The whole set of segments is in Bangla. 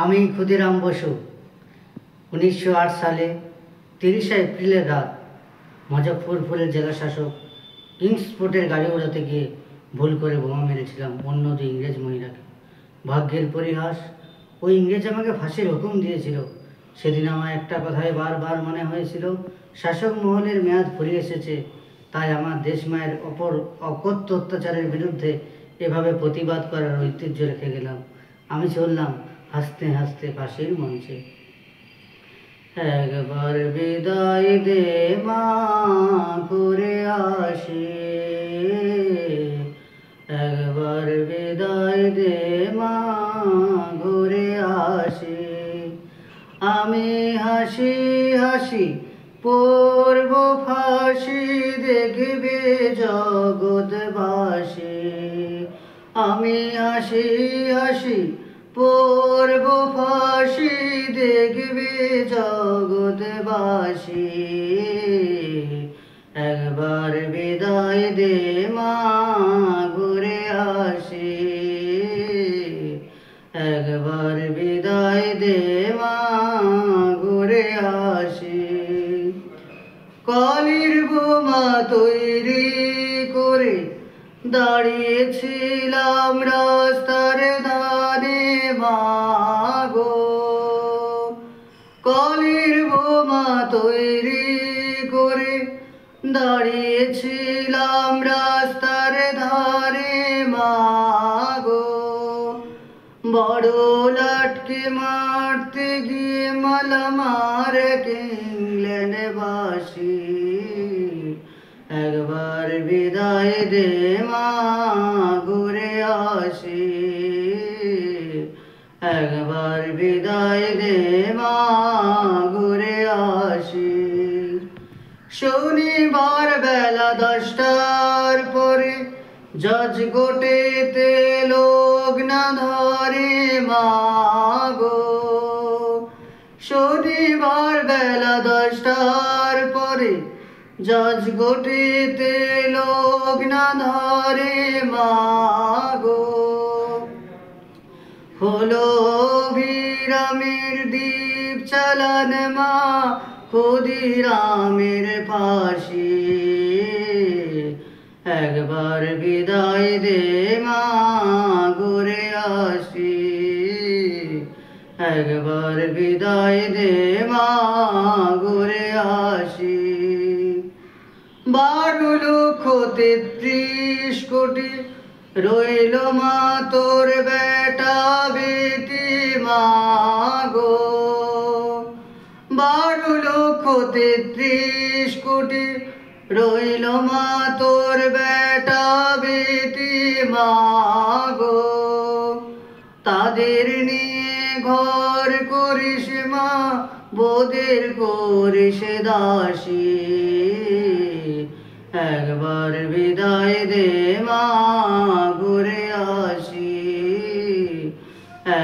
আমি ক্ষুদিরাম বসু 1908 সালে 30 এপ্রিলের রাত মুজফ্ফরপুরের জেলা শাসক কিংসফোর্টের গাড়ি উড়াতে গিয়ে ভুল করে বোমা মেরেছিলাম অন্য দুই ইংরেজ মহিলাকে। ভাগ্যের পরিহাস, ওই ইংরেজ আমাকে ফাঁসির হুকুম দিয়েছিল। সেদিন আমার একটা কথাই বারবার মনে হয়েছিল, শাসক মহলের মেয়াদ ফুরিয়ে এসেছে। তাই আমার দেশমায়ের অপর অকথ্য অত্যাচারের বিরুদ্ধে এভাবে প্রতিবাদ করার ঐতিহ্য রেখে গেলাম। আমি চললাম হাসতে হাসতে ফাঁসির মঞ্চে। একবার বিদায় দে মা, ঘুরে আসি। একবার বিদায় দে মা, ঘুরে আসি। আমি হাসি হাসি পড়ব ফাঁসি, দেখবে জগৎবাসী। আমি হাসি হাসি পড়ব ফাঁসি, দেখবে জগৎবাসী। একবার বিদায় দে মা, ঘুরে আসি। একবার বিদায় দে মা, ঘুরে আসি। কলির বোমা তৈরি করে দাঁড়িয়েছিলাম রাস্তার ধারে মাগো। কলির বোমা তৈরি করে দাঁড়িয়েছিলাম রাস্তার ধারে মাগো। বড় লাটকে মারতে গিয়ে মালামার ইংল্যান্ডবাসী। একবার বিদায় দে মা, ঘুরে আসি। একবার বিদায় দে মা, ঘুরে আসি। শনিবার বেলা 10টার পরে জজ গোটেতে লোক না ধরে মাগো। শনিবার বেলা 10টার পরে জজ গোটেতে লোক না ধরে মাগো। হলো অভিরামের দ্বীপ চালান মা, ক্ষুদিরামের ফাঁসি। একবার বিদায় দে মা, ঘুরে আসি। একবার বিদায় দে মা, ঘুরে আসি। 12,33,000,000 রইল মা তোর বেটা বেটি মাগো। 12,33,000,000 রইল মা তোর বেটা বেটি মাগো। তাদের নিয়ে ঘর করিস মা, বোদের করিস দাসী। একবার বিদায় দে মা, ঘুরে আসি।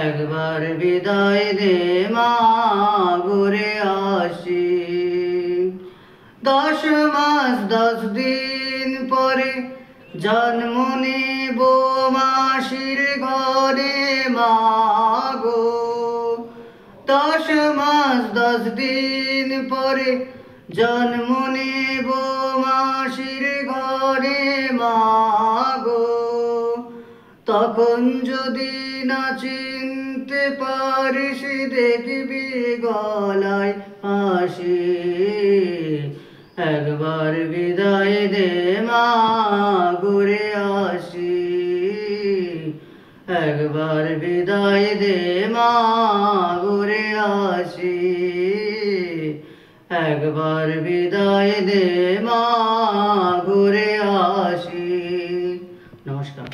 একবার বিদায় দে মা, ঘুরে আসি। 10 মাস 10 দিন পরে জন্ম নেব মাসির ঘরে মাগো। 10 মাস 10 দিন পরে জন্ম নেব মাসির ঘরে মাগো। তখন যদি না চিনতে পারিস, দেখবি গলায় ফাঁসি। একবার বিদায় দে মা, ঘুরে আসি। একবার বিদায় দে মা, ঘুরে আসি। একবার বিদায় দে মা, ঘুরে আসি। নমস্কার।